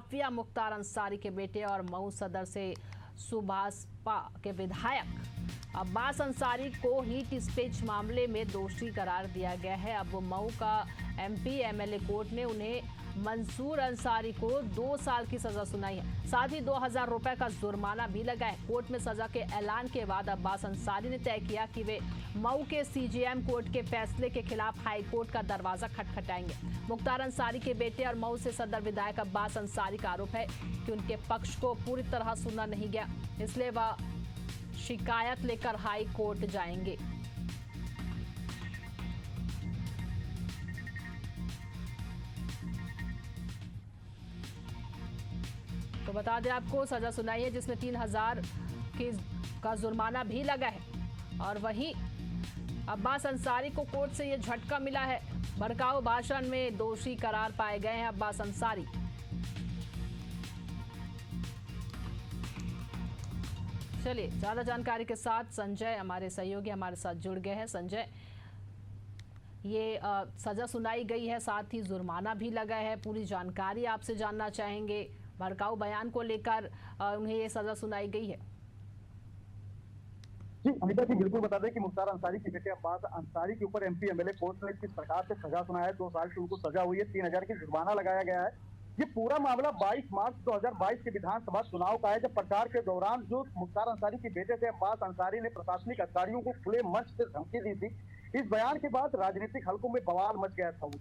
Mafia Mukhtar Ansari के बेटे और मऊ सदर से सुभाषपा के विधायक अब्बास अंसारी को हीट स्पीच मामले में दोषी करार दिया गया है। अब मऊ का एमपी एमएलए कोर्ट ने उन्हें मंसूर अंसारी को 2 साल की सजा सुनाई है, साथ ही 2000 रुपए का जुर्माना भी लगा है। कोर्ट में सजा के ऐलान के बाद अब्बास अंसारी ने तय किया कि वे मऊ के सीजेएम कोर्ट के फैसले के खिलाफ हाई कोर्ट का दरवाजा खटखटाएंगे। मुख्तार अंसारी के बेटे और मऊ से सदर विधायक अब्बास अंसारी का आरोप है कि उनके पक्ष को पूरी तरह सुना नहीं गया, इसलिए वह शिकायत लेकर हाई कोर्ट जाएंगे। तो बता दें आपको, सजा सुनाई है जिसमें 3000 का जुर्माना भी लगा है। और वहीं अब्बास अंसारी को कोर्ट से यह झटका मिला है। भड़काऊ भाषण में दोषी करार पाए गए हैं अब्बास अंसारी। चलिए ज्यादा जानकारी के साथ संजय हमारे सहयोगी हमारे साथ जुड़ गए हैं। संजय, ये सजा सुनाई गई है, साथ ही जुर्माना भी लगा है, पूरी जानकारी आपसे जानना चाहेंगे। भड़काऊ बयान को लेकर उन्हें ये सजा सुनाई गई है। जी अनिता जी, बिल्कुल बता दें कि मुख्तार अंसारी के बेटे अब्बास अंसारी के ऊपर एमपी एमएलए कोर्ट ने किस प्रकार से सजा सुनाया है। 2 साल की उनको सजा हुई है, 3000 की जुर्माना लगाया गया है। ये पूरा मामला 22 मार्च 2022 के विधानसभा चुनाव का है, जब प्रचार के दौरान जो मुख्तार अंसारी के बेटे थे अब्बास अंसारी ने प्रशासनिक अधिकारियों को खुले मंच से धमकी दी थी। इस बयान के बाद राजनीतिक हलकों में बवाल मच गया था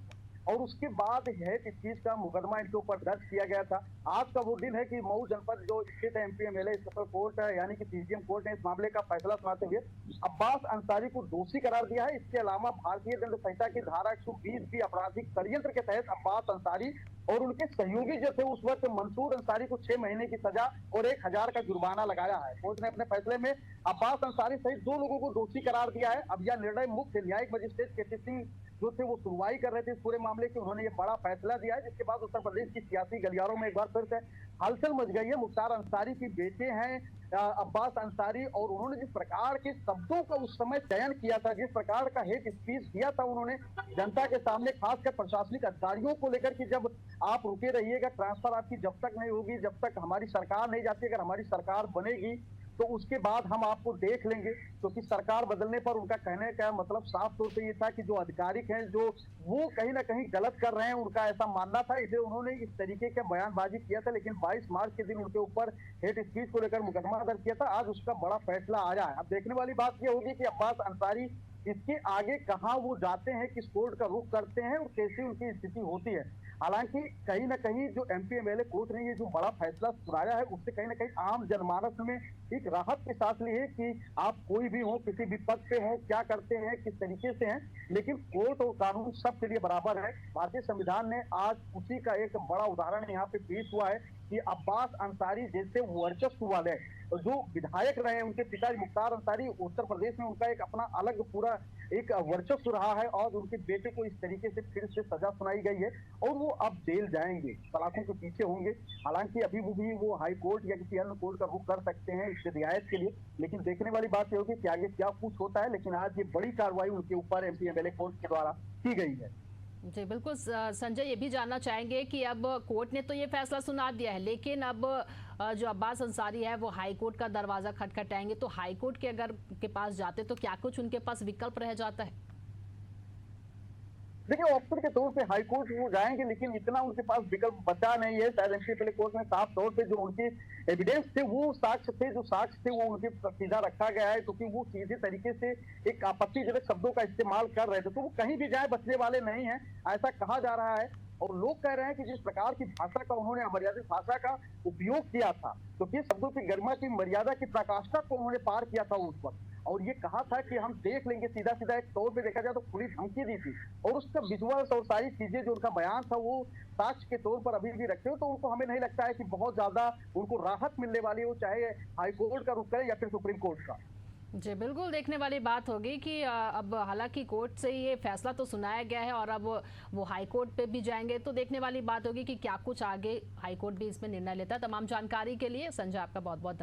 और उसके बाद है इस चीज का मुकदमा इनके ऊपर दर्ज किया गया था। आज का वो दिन है कि मऊ जनपद जो स्थित है एमपी एमएलए स्पेशल कोर्ट है यानी कि सीजेएम कोर्ट ने इस मामले का फैसला सुनाते हुए अब्बास अंसारी को दोषी करार दिया है। इसके अलावा भारतीय दंड संहिता की धारा 120 भी आपराधिक षड्यंत्र के तहत अब्बास अंसारी और उनके सहयोगी जो थे उस वक्त मंसूर अंसारी को 6 महीने की सजा और 1000 का जुर्माना लगाया है। कोर्ट ने अपने फैसले में अब्बास अंसारी सहित 2 लोगों को दोषी करार दिया है। अब यह निर्णय मुख्य न्यायिक मजिस्ट्रेट केटी सिंह जो थे वो सुनवाई कर रहे थे इस पूरे मामले की, उन्होंने ये बड़ा फैसला दिया है, जिसके बाद उत्तर प्रदेश की सियासी गलियारों में एक बार फिर से हलचल मच गई है। मुख्तार अंसारी की बेटे हैं अब्बास अंसारी और उन्होंने जिस प्रकार के शब्दों का उस समय चयन किया था, जिस प्रकार का हेट स्पीच दिया था उन्होंने जनता के सामने, खासकर प्रशासनिक अधिकारियों को लेकर कि जब आप रुके रहिएगा, ट्रांसफर आपकी जब तक नहीं होगी, जब तक हमारी सरकार नहीं जाती, अगर हमारी सरकार बनेगी तो उसके बाद हम आपको देख लेंगे। क्योंकि सरकार बदलने पर उनका कहने का मतलब साफ तौर पे ये था कि जो अधिकारिक हैं जो वो कहीं ना कहीं गलत कर रहे हैं, उनका ऐसा मानना था, इसलिए उन्होंने इस तरीके का बयानबाजी किया था। लेकिन 22 मार्च के दिन उनके ऊपर हेट स्पीच को लेकर मुकदमा दर्ज किया था। आज उसका बड़ा फैसला आया है। अब देखने वाली बात यह होगी कि अब्बास अंसारी इसके आगे कहां वो जाते हैं, किस कोर्ट का रुख करते हैं और कैसी उनकी स्थिति होती है। हालांकि कहीं ना कहीं जो एमपी एमएलए कोर्ट ने ये जो बड़ा फैसला सुनाया है उससे कहीं ना कहीं आम जनमानस में एक राहत की सांस ली है कि आप कोई भी हो, किसी भी पद पे हो, क्या करते हैं, किस तरीके से हैं, लेकिन कोर्ट और कानून सबके लिए बराबर है। भारतीय संविधान ने आज उसी का एक बड़ा उदाहरण यहाँ पे पेश हुआ है कि अब्बास अंसारी जैसे वर्चस्व वाले जो विधायक रहे, उनके पिता मुख्तार अंसारी उत्तर प्रदेश में उनका एक अपना अलग पूरा एक वर्चस्व रहा है और उनके बेटे को इस तरीके से फिर से सजा सुनाई गई है और वो अब जेल जाएंगे, सलाखों के पीछे होंगे। हालांकि अभी वो हाई कोर्ट या किसी अन्य कोर्ट का रुख कर सकते हैं इससे रियायत के लिए, लेकिन देखने वाली बात यह होगी कि आगे क्या कुछ होता है। लेकिन आज ये बड़ी कार्रवाई उनके ऊपर एमपी एमएलए कोर्ट के द्वारा की गई है। जी बिल्कुल। संजय, ये भी जानना चाहेंगे कि अब कोर्ट ने तो ये फैसला सुना दिया है, लेकिन अब जो अब्बास अंसारी है वो हाई कोर्ट का दरवाजा खटखटाएंगे, तो हाई कोर्ट के अगर के पास जाते तो क्या कुछ उनके पास विकल्प रह जाता है? देखिए, ऑप्शन के तौर पे हाई कोर्ट वो जाएंगे, लेकिन इतना उनके पास विकल्प बचा नहीं है। शायद एमपी एमएलए कोर्ट में साफ तौर पे जो उनके एविडेंस थे, वो साक्ष्य थे वो उनके सीधा रखा गया है, क्योंकि वो सीधे तरीके से एक आपत्तिजनक शब्दों का इस्तेमाल कर रहे थे, तो वो कहीं भी जाए बचने वाले नहीं है, ऐसा कहा जा रहा है। और लोग कह रहे हैं कि जिस प्रकार की भाषा का उन्होंने अमर्यादित भाषा का उपयोग किया था, क्योंकि शब्दों की गरिमा की मर्यादा की प्रकाष्ठा को उन्होंने पार किया था उस वक्त, और ये कहा था कि हम देख लेंगे, सीधा सीधा एक तौर पे देखा जाए तो खुली धमकी दी थी। और उसका विजुअल्स और सारी चीजें जो उनका बयान था वो साक्ष्य के तौर पर अभी भी रखे हो, तो उनको हमें नहीं लगता है कि बहुत ज्यादा उनको राहत मिलने वाली हो, चाहे हाई कोर्ट का रुख करे या फिर सुप्रीम कोर्ट का। जी बिल्कुल, देखने वाली बात होगी कि अब हालांकि कोर्ट से ये फैसला तो सुनाया गया है और अब वो हाई कोर्ट पे भी जाएंगे, तो देखने वाली बात होगी कि क्या कुछ आगे हाई कोर्ट भी इसमें निर्णय लेता है। तमाम जानकारी के लिए संजय आपका बहुत बहुत